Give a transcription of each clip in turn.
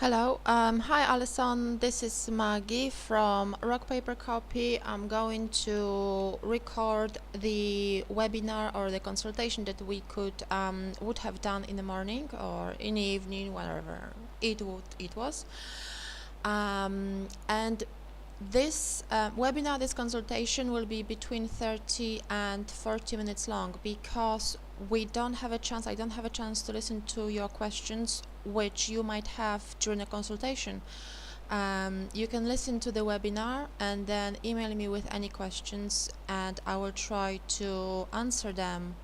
Hello, hi Allyson, this is Maggie from Rock Paper Copy. I'm going to record the webinar or the consultation that we would have done in the morning or in the evening, wherever it was. And this webinar, this consultation will be between 30 and 40 minutes long because I don't have a chance to listen to your questions which you might have during a consultation. You can listen to the webinar and then email me with any questions and I will try to answer them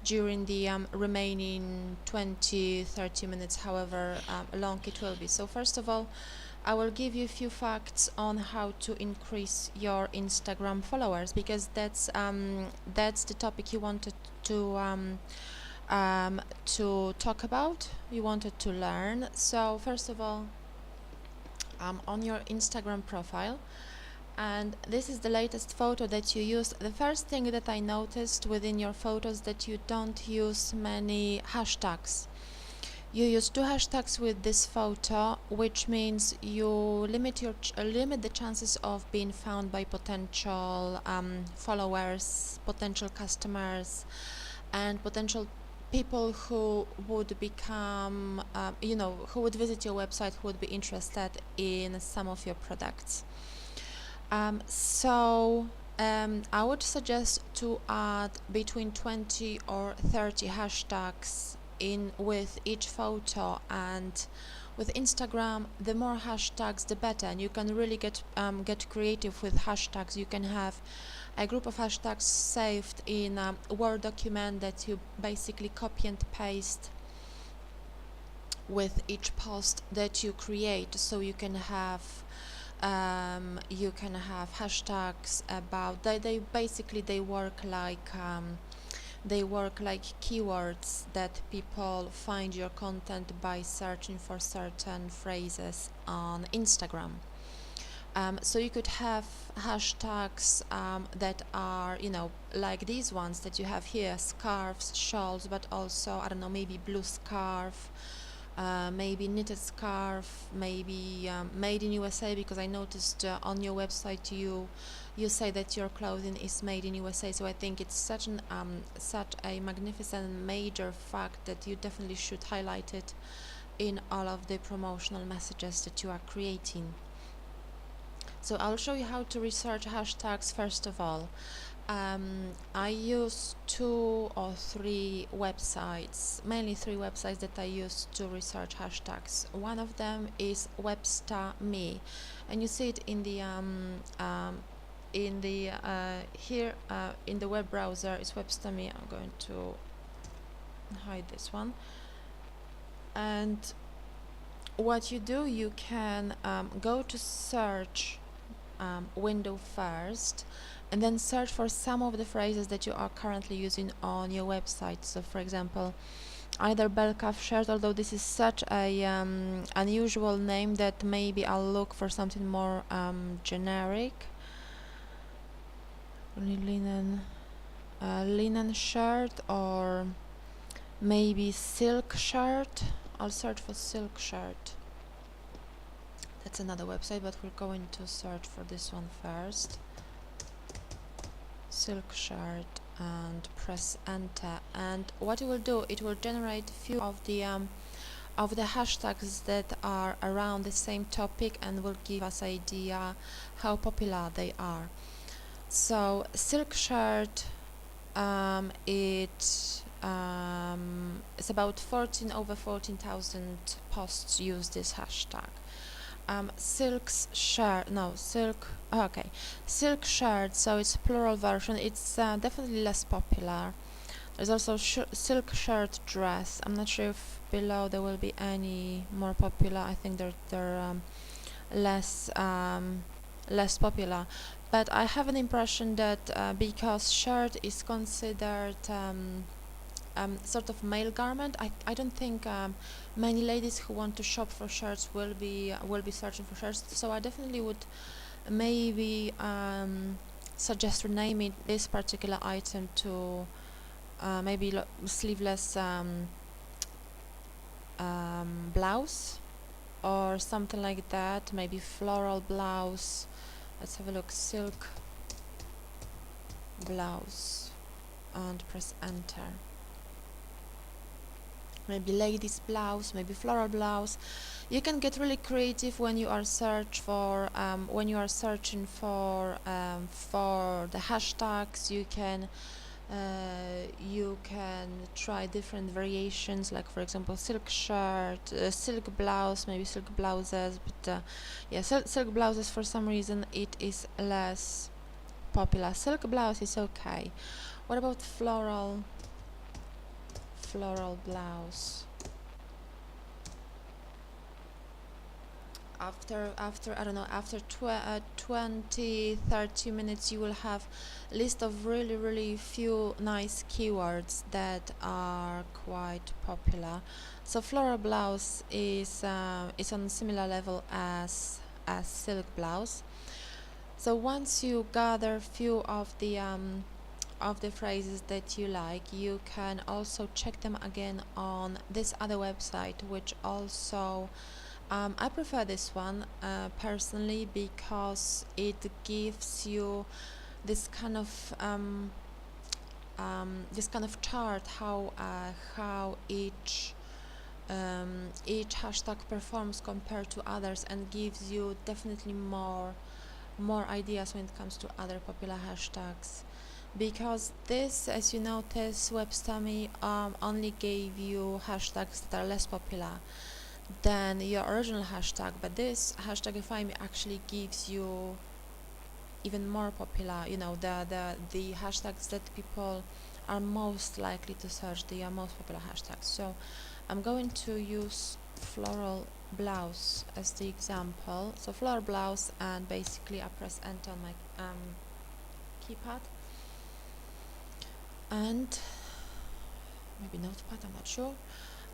during the remaining 20-30 minutes, however long it will be. So first of all, I will give you a few facts on how to increase your Instagram followers because that's the topic you wanted to talk about, you wanted to learn. So first of all, on your Instagram profile, and this is the latest photo that you used. The first thing that I noticed within your photos that you don't use many hashtags. You use 2 hashtags with this photo, which means you limit the chances of being found by potential followers, potential customers, and potential people who would become, who would visit your website, who would be interested in some of your products. I would suggest to add between 20 or 30 hashtags in with each photo, and with Instagram the more hashtags the better, and you can really get creative with hashtags. You can have a group of hashtags saved in a Word document that you basically copy and paste with each post that you create, so you can have hashtags about they work like keywords that people find your content by searching for certain phrases on Instagram. So you could have hashtags that are, like these ones that you have here: scarves, shawls, but also, I don't know, maybe blue scarf, maybe knitted scarf, maybe made in USA, because I noticed on your website you say that your clothing is made in USA. So I think it's such a magnificent major fact that you definitely should highlight it in all of the promotional messages that you are creating. So I'll show you how to research hashtags. First of all, I use 2 or 3 websites, mainly 3 websites that I use to research hashtags. One of them is Webster Me, and you see it in the here in the web browser. Is Webster Me. I'm going to hide this one. And what you do, you can go to search window first, and then search for some of the phrases that you are currently using on your website. So for example, either bell cuff shirt, although this is such a unusual name that maybe I'll look for something more generic. Linen shirt, or maybe silk shirt. I'll search for silk shirt. That's another website, but we're going to search for this one first. Silk shirt, and press enter, and what it will do, it will generate a few of the hashtags that are around the same topic and will give us an idea how popular they are. So silk shirt, it's about over 14,000 posts use this hashtag. Silk shirt, so it's plural version. It's definitely less popular. There's also silk shirt dress. I'm not sure if below there will be any more popular. I think they're less popular, but I have an impression that because shirt is considered sort of male garment, I don't think many ladies who want to shop for shirts will be searching for shirts. So I definitely would maybe suggest renaming this particular item to sleeveless blouse, or something like that, maybe floral blouse. Let's have a look, silk blouse, and press enter. Maybe ladies blouse, maybe floral blouse. You can get really creative when you are searching for the hashtags. You can try different variations, like for example silk shirt, silk blouse, maybe silk blouses, but yeah, silk blouses, for some reason it is less popular. Silk blouse is okay. What about floral blouse? After I don't know, after 20-30 minutes, you will have a list of really few nice keywords that are quite popular. So floral blouse is on a similar level as silk blouse. So once you gather few of the phrases that you like, you can also check them again on this other website, which also I prefer this one personally, because it gives you this kind of chart how each hashtag performs compared to others, and gives you definitely more ideas when it comes to other popular hashtags. Because this, as you notice, Webstammy only gave you hashtags that are less popular than your original hashtag, but this Hashtagify Me actually gives you even more popular, the hashtags that people are most likely to search, the most popular hashtags. So I'm going to use floral blouse as the example. So floral blouse, and basically I press enter on my keypad, and maybe notepad, I'm not sure.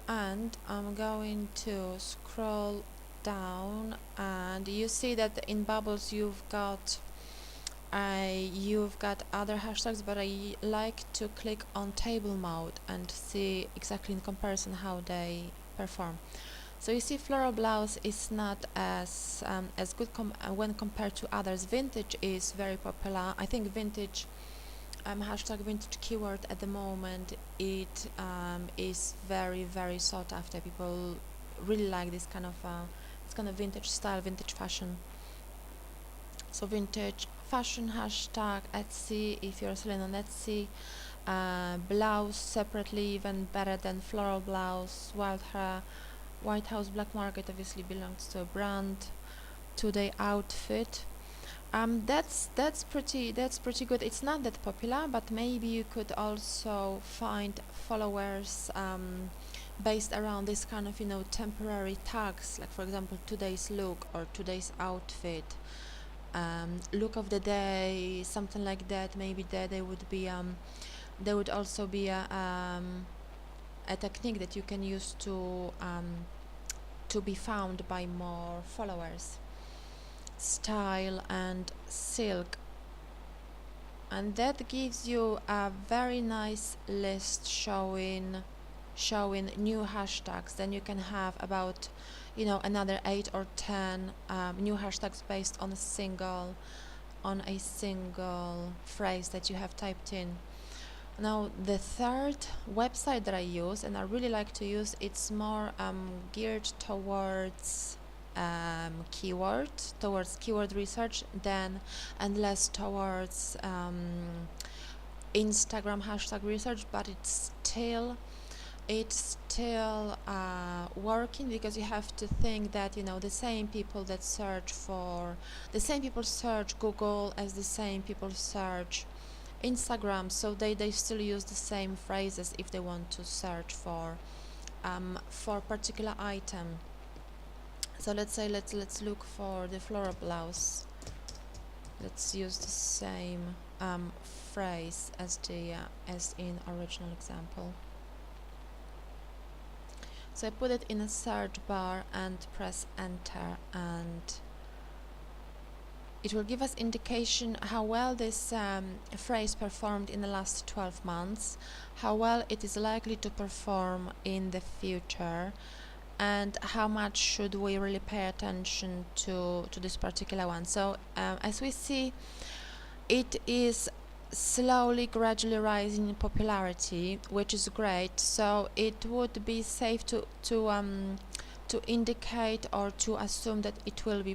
And I'm going to scroll down, and you see that in bubbles you've got other hashtags, but I like to click on table mode and see exactly in comparison how they perform. So you see floral blouse is not as good when compared to others. Vintage is very popular. I think vintage hashtag vintage keyword at the moment, it is very sought after. People really like this kind of vintage style, vintage fashion. So vintage fashion hashtag, Etsy, if you're selling on Etsy. Blouse separately, even better than floral blouse. White House Black Market obviously belongs to a brand. Today outfit. That's pretty good. It's not that popular, but maybe you could also find followers based around this kind of temporary tags, like for example today's look or today's outfit, look of the day, something like that. Maybe there would also be a technique that you can use to be found by more followers. Style and silk, and that gives you a very nice list showing new hashtags. Then you can have about another 8 or 10 new hashtags based on a single phrase that you have typed in. Now the third website that I use, and I really like to use, it's more geared towards keyword research and less towards Instagram hashtag research, but it's still working, because you have to think that the same people search Google as the same people search Instagram, so they still use the same phrases if they want to search for particular item. So let's say let's look for the floral blouse. Let's use the same phrase as in original example. So I put it in a search bar and press enter, and it will give us indication how well this phrase performed in the last 12 months, how well it is likely to perform in the future, and how much should we really pay attention to this particular one. So as we see, it is slowly, gradually rising in popularity, which is great. So it would be safe to indicate or to assume that it will be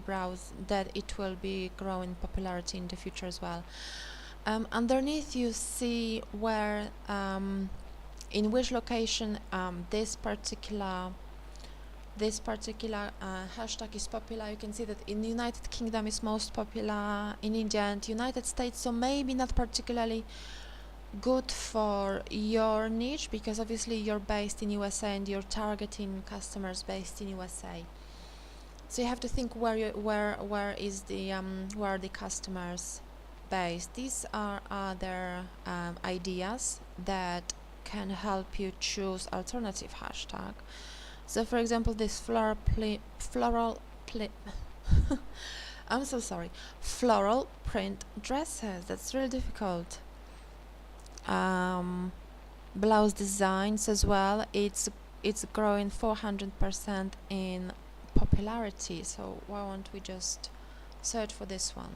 growing popularity in the future as well. Underneath you see where in which location this particular hashtag is popular. You can see that in the United Kingdom is most popular, in India and United States, so maybe not particularly good for your niche, because obviously you're based in USA and you're targeting customers based in USA. So you have to think where are the customers based. These are other ideas that can help you choose alternative hashtag. So for example, this I'm so sorry, floral print dresses, that's really difficult. Blouse designs as well, it's growing 400% in popularity. So why won't we just search for this one,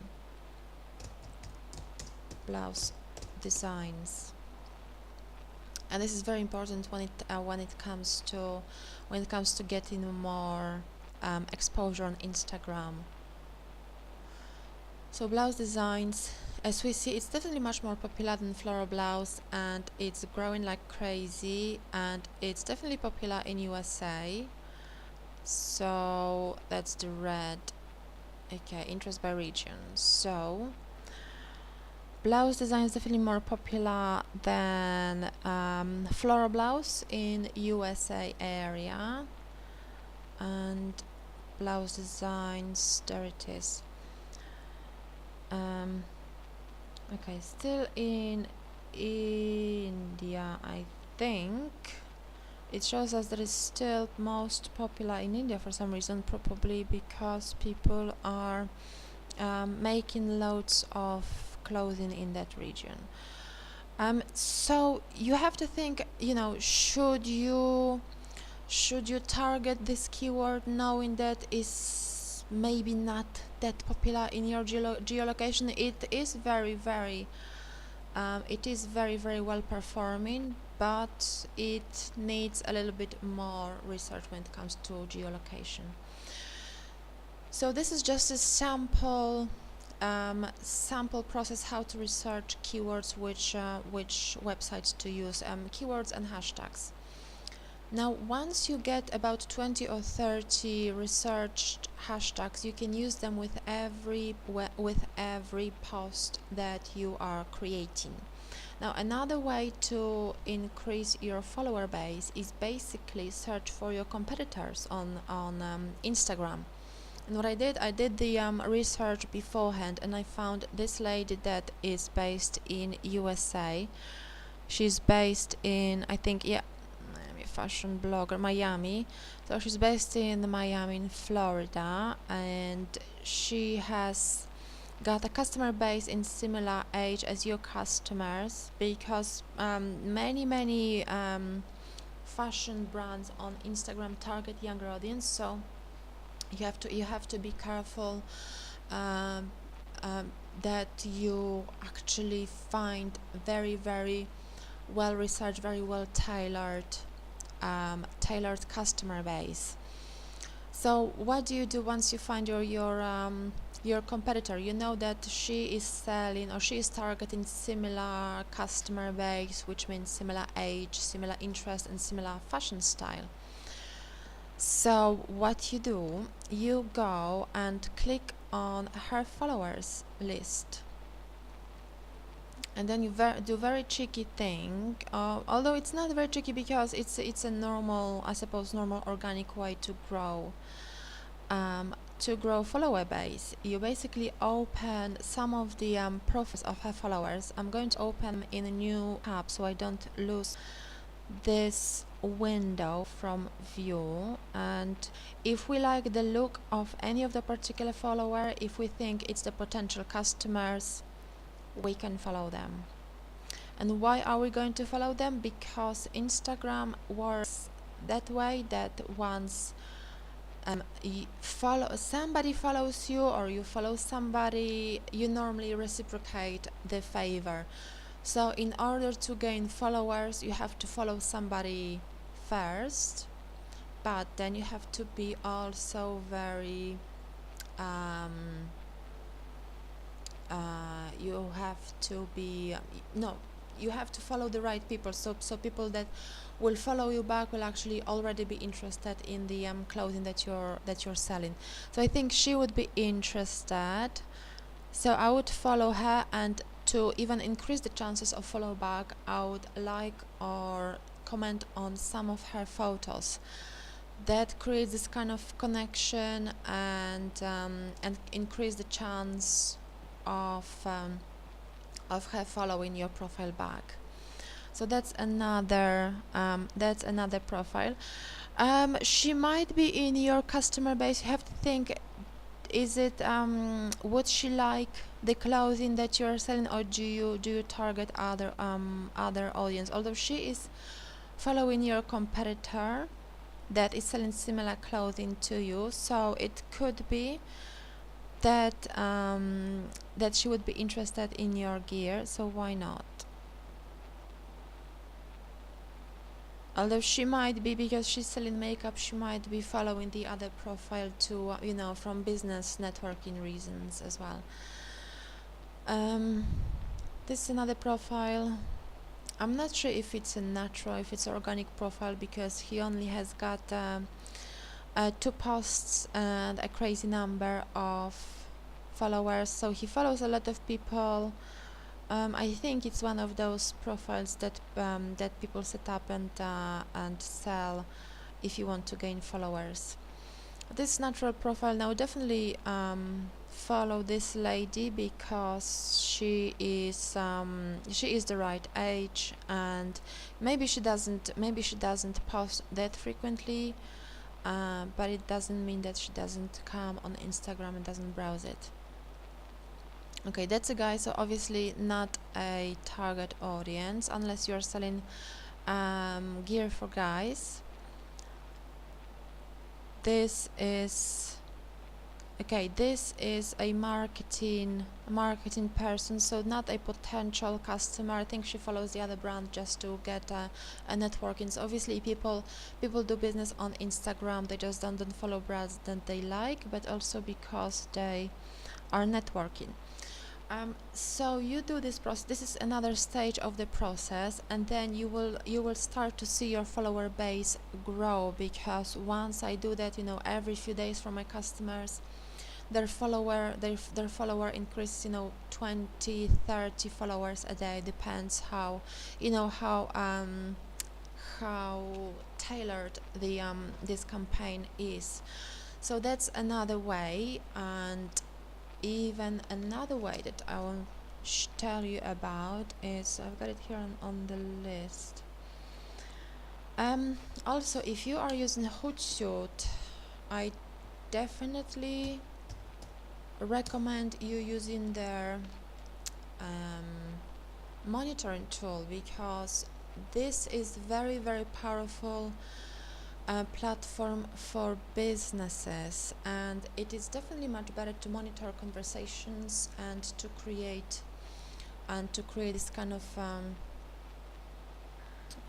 blouse designs. And this is very important when it comes to getting more exposure on Instagram. So blouse designs, as we see, it's definitely much more popular than floral blouse, and it's growing like crazy, and it's definitely popular in USA. So that's the red. Okay, interest by region. So blouse design is definitely more popular than floral blouse in USA area, and blouse designs, there it is. Okay, still in India, I think it shows us that it's still most popular in India for some reason, probably because people are making loads of clothing in that region. So you have to think, should you target this keyword knowing that is maybe not that popular in your geolocation? It is very well performing, but it needs a little bit more research when it comes to geolocation. So this is just a sample process how to research keywords, which websites to use, keywords and hashtags. Now once you get about 20 or 30 researched hashtags, you can use them with every post that you are creating. Now another way to increase your follower base is basically search for your competitors on Instagram. And what I did the research beforehand, and I found this lady that is based in USA. She's based in, I think, fashion blogger, Miami. So she's based in Miami, in Florida, and she has got a customer base in similar age as your customers, because many fashion brands on Instagram target younger audience. So you have to be careful that you actually find very well researched, very well tailored customer base. So what do you do once you find your competitor? You know that she is selling, or she is targeting similar customer base, which means similar age, similar interest, and similar fashion style. So what you do, you go and click on her followers list, and then you do very cheeky thing, although it's not very tricky, because it's a normal, I suppose, normal organic way to grow follower base. You basically open some of the profiles of her followers. I'm going to open in a new tab so I don't lose this window from view, and if we like the look of any of the particular follower, if we think it's the potential customers, we can follow them. And why are we going to follow them? Because Instagram works that way that once somebody follows you or you follow somebody, you normally reciprocate the favor. So in order to gain followers, you have to follow somebody first, but then you have to be also very you have to be no you have to follow the right people, so people that will follow you back will actually already be interested in the clothing that you're selling. So I think she would be interested, so I would follow her, and to even increase the chances of follow back, I would like or comment on some of her photos. That creates this kind of connection and increase the chance of her following your profile back. So that's another profile. She might be in your customer base. You have to think, is it would she like the clothing that you're selling, or do you target other audience? Although she is following your competitor that is selling similar clothing to you, so it could be that that she would be interested in your gear, so why not? Although she might be, because she's selling makeup, she might be following the other profile to from business networking reasons as well. This is another profile. I'm not sure if it's a natural, if it's organic profile, because he only has got 2 posts and a crazy number of followers, so he follows a lot of people. I think it's one of those profiles that that people set up and sell if you want to gain followers. This natural profile, now definitely follow this lady, because she is the right age, and maybe she doesn't post that frequently, but it doesn't mean that she doesn't come on Instagram and doesn't browse it. Okay, that's a guy, so obviously not a target audience unless you're selling gear for guys. This is a marketing person, so not a potential customer. I think she follows the other brand just to get a networking. So obviously people do business on Instagram, they just don't follow brands that they like, but also because they are networking. So you do this process. This is another stage of the process, and then you will start to see your follower base grow, because once I do that, every few days for my customers, their follower increases, 20, 30 followers a day, depends how how tailored the this campaign is. So that's another way. And even another way that I will tell you about is, I've got it here on the list. Also, if you are using Hootsuite, I definitely recommend you using their monitoring tool, because this is very, very powerful platform for businesses, and it is definitely much better to monitor conversations and to create this kind of okay,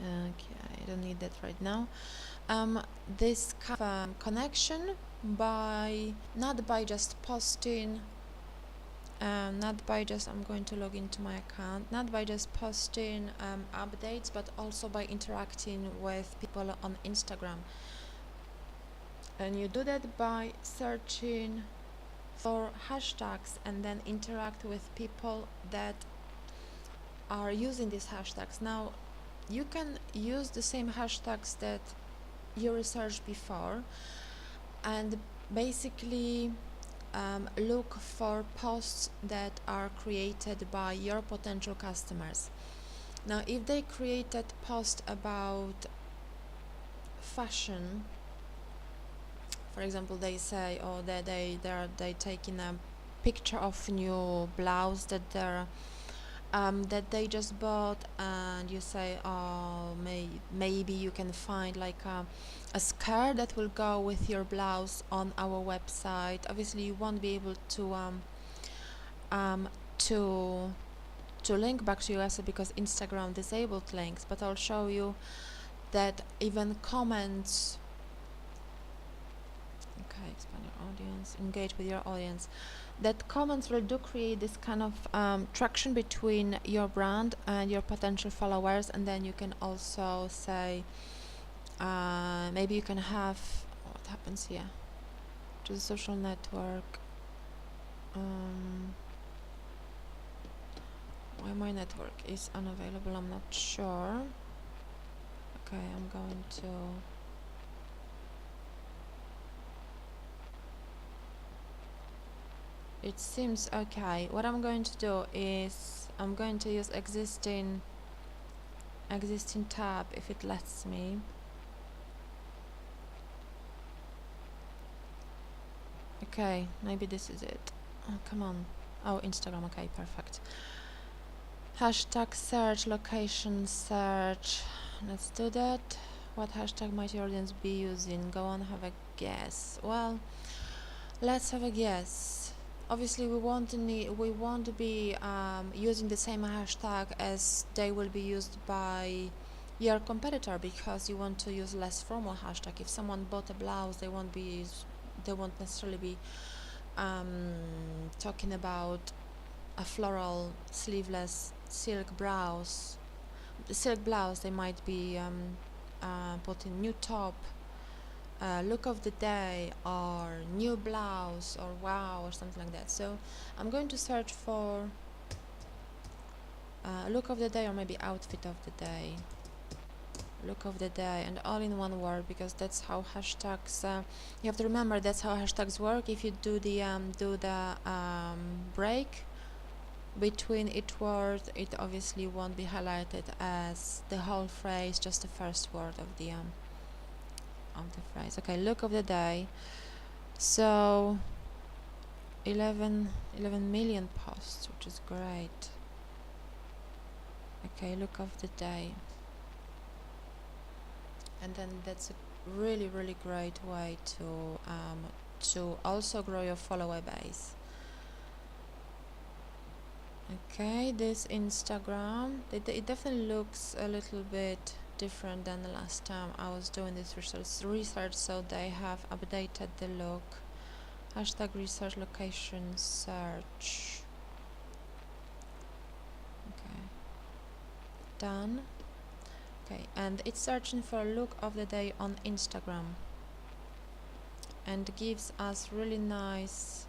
I don't need that right now, this kind of connection, not by just posting, I'm going to log into my account, not by just posting updates, but also by interacting with people on Instagram. And you do that by searching for hashtags and then interact with people that are using these hashtags. Now, you can use the same hashtags that you researched before, and basically look for posts that are created by your potential customers. Now, if they created post about fashion, for example, they say, oh, that they taking a picture of new blouse that they're that they just bought, and you say, oh, maybe you can find like a skirt that will go with your blouse on our website. Obviously you won't be able um, to to link back to your asset because Instagram disabled links, but I'll show you that even comments, okay, expand your audience, engage with your audience, that comments will do create this kind of traction between your brand and your potential followers. And then you can also say, maybe you can have, what happens here, to the social network, why my network is unavailable, I'm not sure. Okay, I'm going to, it seems okay. What I'm going to do is I'm going to use existing tab if it lets me. Okay, maybe this is it. Oh, come on. Oh, Instagram. Okay, perfect. Hashtag search, location search. Let's do that. What hashtag might your audience be using? Go on, have a guess. Well, let's have a guess. Obviously, we won't be using the same hashtag as they will be used by your competitor, because you want to use less formal hashtag. If someone bought a blouse, they won't necessarily be talking about a floral sleeveless silk blouse. The silk blouse, they might be putting new top, look of the day, or new blouse, or wow, or something like that. So I'm going to search for look of the day, or maybe outfit of the day. Look of the day, and all in one word, because that's how hashtags, you have to remember that's how hashtags work. If you do the break between each word, it obviously won't be highlighted as the whole phrase, just the first word of the phrase. Okay, look of the day. So 11 million posts, which is great. Okay, look of the day. And then that's a really great way to also grow your follower base. Okay, this Instagram, it definitely looks a little bit different than the last time I was doing this research, so they have updated the look. Hashtag research, location search. Okay, done. Okay, and it's searching for a look of the day on Instagram, and gives us really nice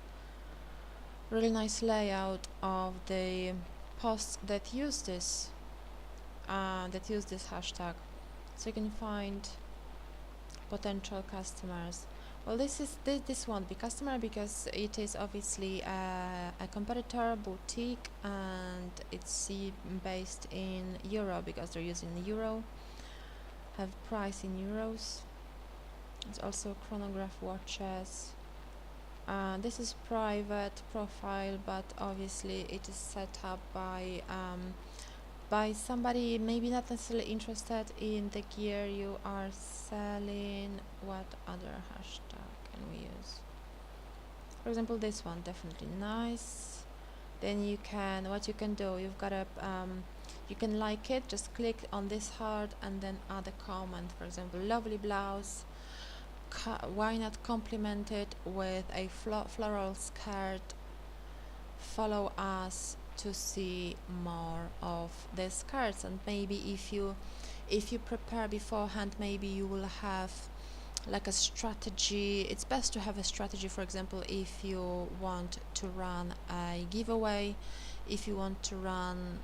layout of the posts that use this hashtag, so you can find potential customers. Well, this won't be customer because it is obviously a competitor boutique, and it's based in euro because they're using euro, have price in euros. It's also chronograph watches. This is private profile, but obviously it is set up by somebody maybe not necessarily interested in the gear you are selling. What other hashtag can we use? For example, this one, definitely nice. Then what you can do, you've got a you can like it, just click on this heart and then add a comment. For example, lovely blouse. Why not complement it with a floral skirt? Follow us to see more of the skirts, and maybe if you prepare beforehand, maybe you will have like a strategy. It's best to have a strategy. For example, if you want to run a giveaway, if you want to run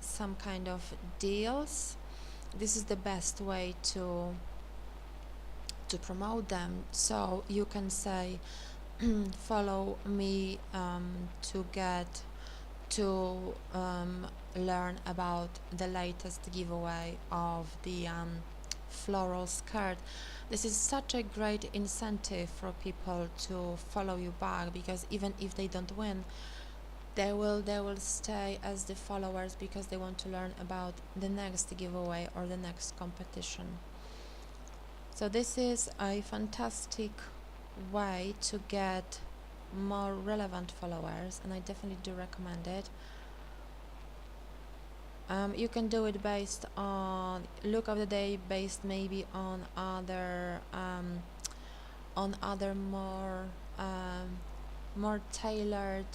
some kind of deals, this is the best way to promote them. So you can say follow me to learn about the latest giveaway of the floral skirt. This is such a great incentive for people to follow you back, because even if they don't win, they will stay as the followers because they want to learn about the next giveaway or the next competition. So this is a fantastic way to get more relevant followers, and I definitely do recommend it. You can do it based on look of the day, based maybe on other more tailored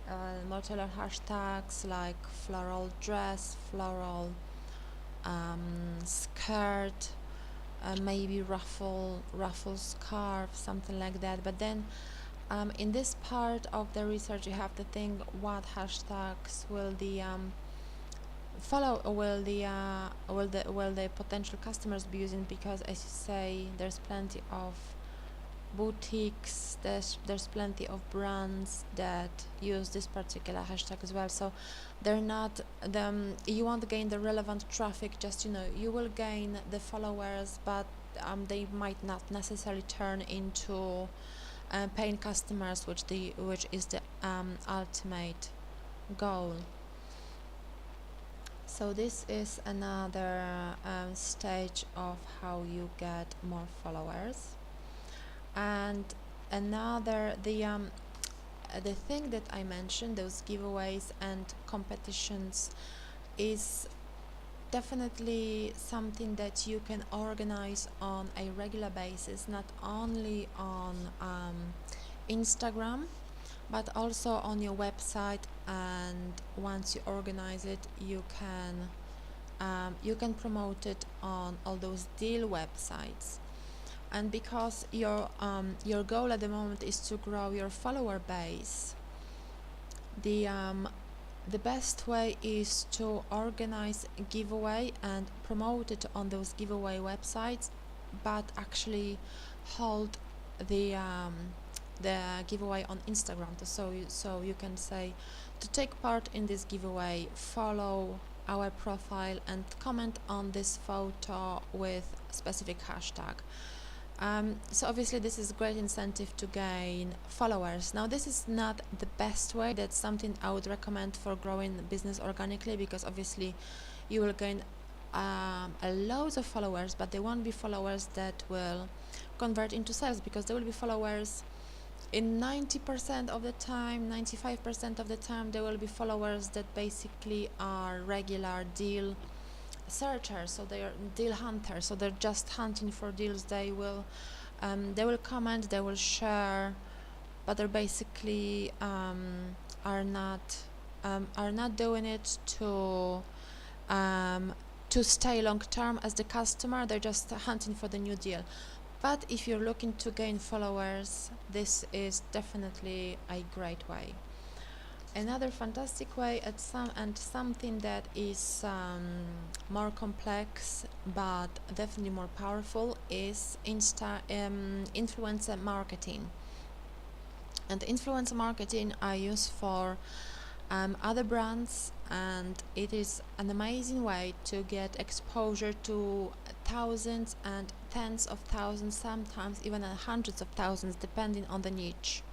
hashtags like floral dress, floral skirt, maybe ruffle scarf, something like that. But then in this part of the research you have to think what hashtags will the will the potential customers be using, because as you say, there's plenty of boutiques, there's plenty of brands that use this particular hashtag as well. So they're not you won't gain the relevant traffic, just you will gain the followers, but they might not necessarily turn into paying customers, which is the ultimate goal. So this is another stage of how you get more followers. And another, the thing that I mentioned, those giveaways and competitions, is definitely something that you can organize on a regular basis, not only on Instagram, but also on your website. And once you organize it, you can promote it on all those deal websites. And because your goal at the moment is to grow your follower base, the best way is to organize a giveaway and promote it on those giveaway websites, but actually hold the giveaway on Instagram. So you can say, to take part in this giveaway, follow our profile and comment on this photo with a specific hashtag. So obviously this is a great incentive to gain followers. Now this is not the best way. That's something I would recommend for growing business organically, because obviously you will gain loads of followers, but they won't be followers that will convert into sales, because they will be followers in 90% of the time, 95% of the time. They will be followers that basically are regular deal searchers, so they are deal hunters, so they're just hunting for deals. They will comment, they will share, but they're basically are not doing it to stay long term as the customer. They're just hunting for the new deal. But if you're looking to gain followers, this is definitely a great way. Another fantastic way, and something that is more complex but definitely more powerful, is influencer marketing. And influencer marketing I use for other brands, and it is an amazing way to get exposure to thousands and tens of thousands, sometimes even hundreds of thousands, depending on the niche,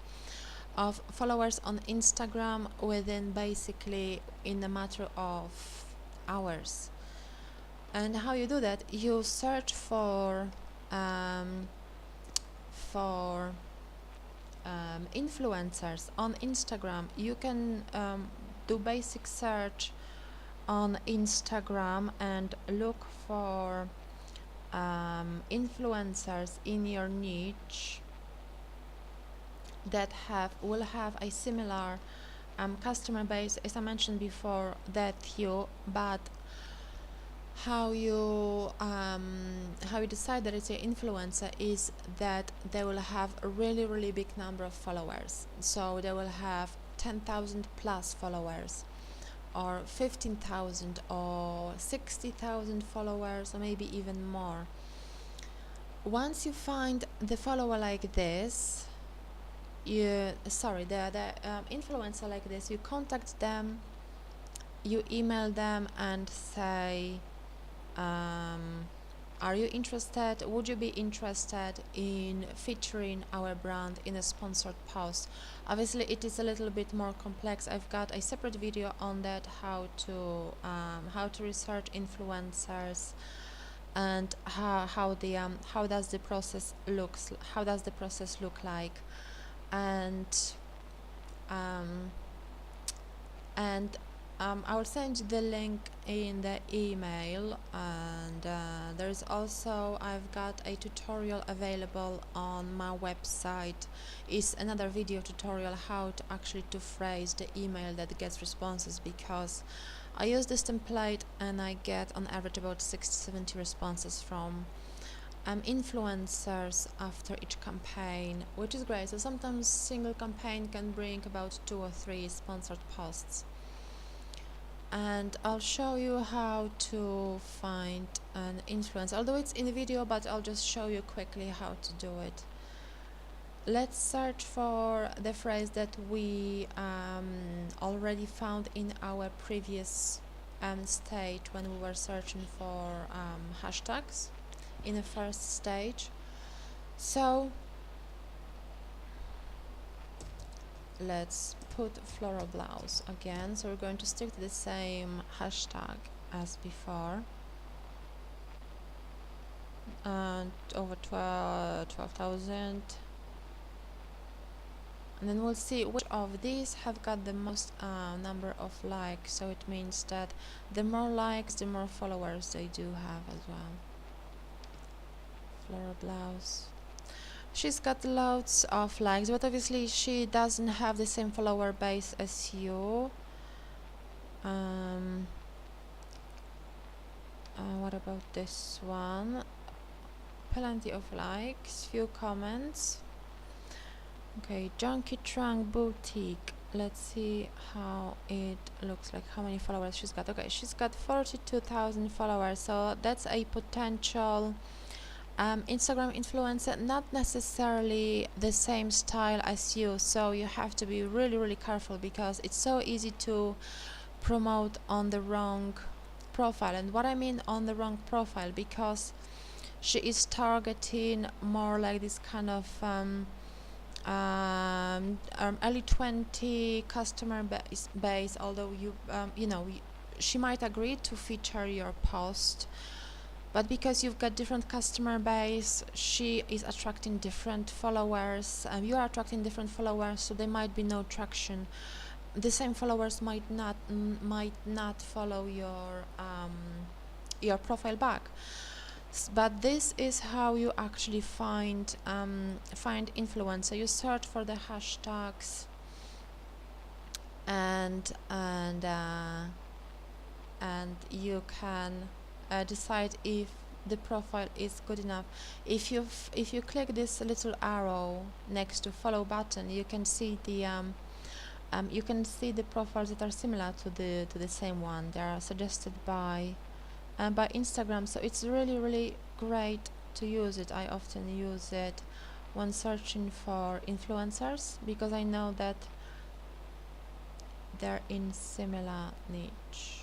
of followers on Instagram within basically in a matter of hours. And how you do that? You search for influencers on Instagram. You can do basic search on Instagram and look for influencers in your niche that will have a similar customer base, as I mentioned before, that but how you decide that it's an influencer is that they will have a really big number of followers. So they will have 10,000 plus followers, or 15,000, or 60,000 followers, or maybe even more. Once you find the follower like this, the influencer like this, you contact them, you email them and say, are you interested? Would you be interested in featuring our brand in a sponsored post? Obviously, it is a little bit more complex. I've got a separate video on that, how to research influencers, and how does the process look like, and um, and I will send you the link in the email, and there's also, I've got a tutorial available on my website. It's another video tutorial how to actually to phrase the email that gets responses, because I use this template and I get on average about 60-70 responses from influencers after each campaign, which is great. So sometimes single campaign can bring about 2 or 3 sponsored posts, and I'll show you how to find an influencer, although it's in the video, but I'll just show you quickly how to do it. Let's search for the phrase that we already found in our previous stage when we were searching for hashtags in the first stage. So let's put floral blouse again. So we're going to stick to the same hashtag as before, and over 12,000, and then we'll see which of these have got the most number of likes. So it means that the more likes, the more followers they do have as well. Floral blouse. She's got loads of likes, but obviously she doesn't have the same follower base as you. What about this one? Plenty of likes, few comments. Okay, Junkie Trunk Boutique. Let's see how it looks like, how many followers she's got. Okay, she's got 42,000 followers, so that's a potential Instagram influencer, not necessarily the same style as you, so you have to be really careful, because it's so easy to promote on the wrong profile. And what I mean on the wrong profile, because she is targeting more like this kind of early 20 customer base, although she might agree to feature your post, but because you've got different customer base, she is attracting different followers, you are attracting different followers, so there might be no traction. The same followers might not follow your profile back. But this is how you actually find influencer. You search for the hashtags, and you can decide if the profile is good enough. If you click this little arrow next to follow button, you can see the profiles that are similar to the same one. They are suggested by Instagram, so it's really great to use it. I often use it when searching for influencers, because I know that they're in similar niche.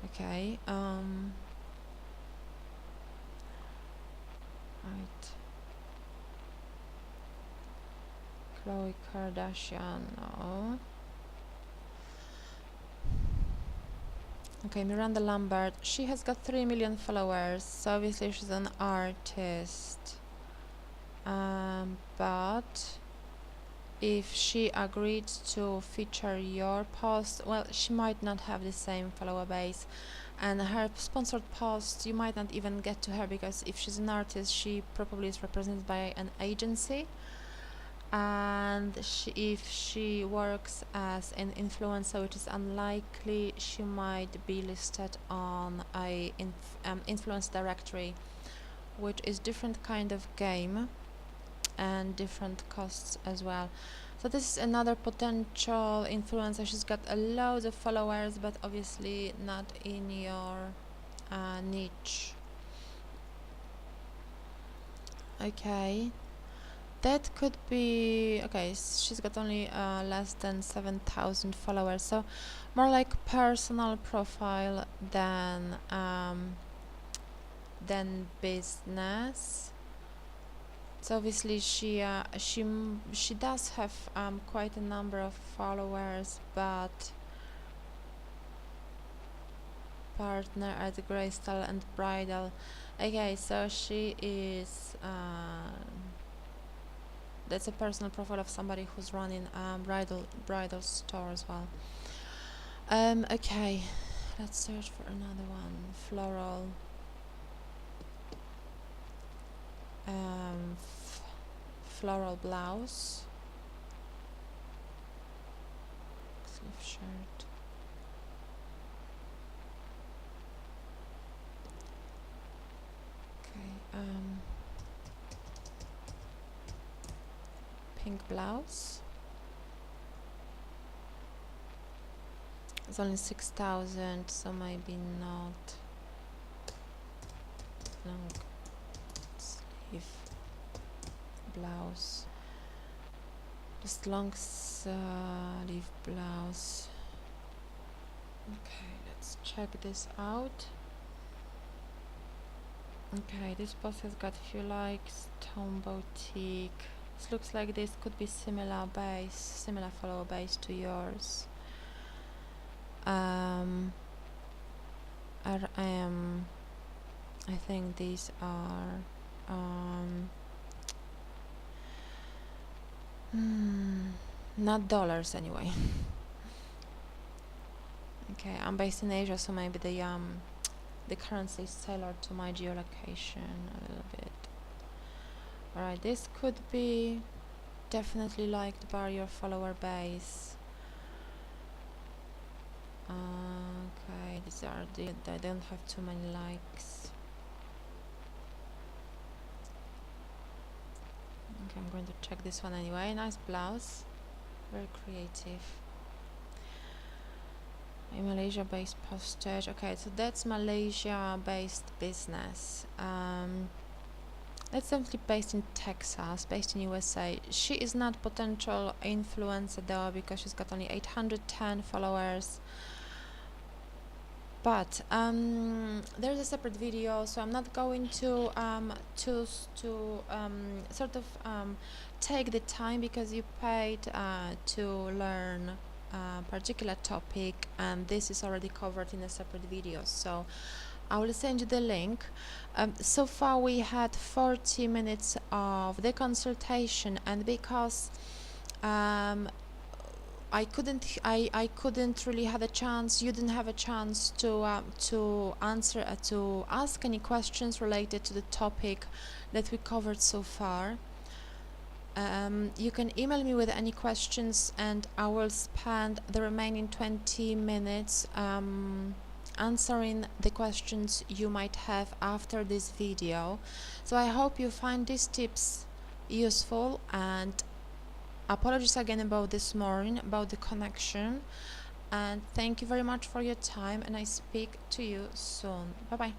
Okay, right. Khloe Kardashian, no. Okay, Miranda Lambert, she has got 3 million followers, so obviously she's an artist. But if she agreed to feature your post, well, she might not have the same follower base, and her sponsored posts, you might not even get to her, because if she's an artist, she probably is represented by an agency, and if she works as an influencer, which is unlikely, she might be listed on a influence directory, which is different kind of game and different costs as well. So this is another potential influencer. She's got a loads of followers, but obviously not in your niche. Okay, That could be okay. She's got only less than 7,000 followers, so more like personal profile than business. So obviously she does have quite a number of followers, but partner at Graystyle and Bridal. Okay, so she is. That's a personal profile of somebody who's running bridal store as well. Okay, let's search for another one. Floral. Floral blouse. Sleeve shirt. Okay. Pink blouse. It's only 6,000, so maybe not. Long sleeve blouse. Just long sleeve blouse. Okay, let's check this out. Okay, this post has got a few likes. Tone Boutique. This looks like this could be similar follower base to yours. I think these are not dollars anyway. Okay, I'm based in Asia, so maybe the currency is tailored to my geolocation a little bit. Alright, this could be definitely liked by your follower base. Okay, they don't have too many likes. Okay, I'm going to check this one anyway. Nice blouse, very creative. A Malaysia-based postage. Okay, so that's Malaysia-based business. That's definitely based in Texas, based in USA. She is not potential influencer though, because she's got only 810 followers. But there's a separate video, so I'm not going to sort of take the time, because you paid to learn a particular topic, and this is already covered in a separate video. So I will send you the link. So far we had 40 minutes of the consultation, and because I couldn't really have a chance. You didn't have a chance to ask any questions related to the topic that we covered so far. You can email me with any questions, and I will spend the remaining 20 minutes answering the questions you might have after this video. So I hope you find these tips useful, and apologies again about this morning, about the connection, and thank you very much for your time, and I speak to you soon. Bye bye.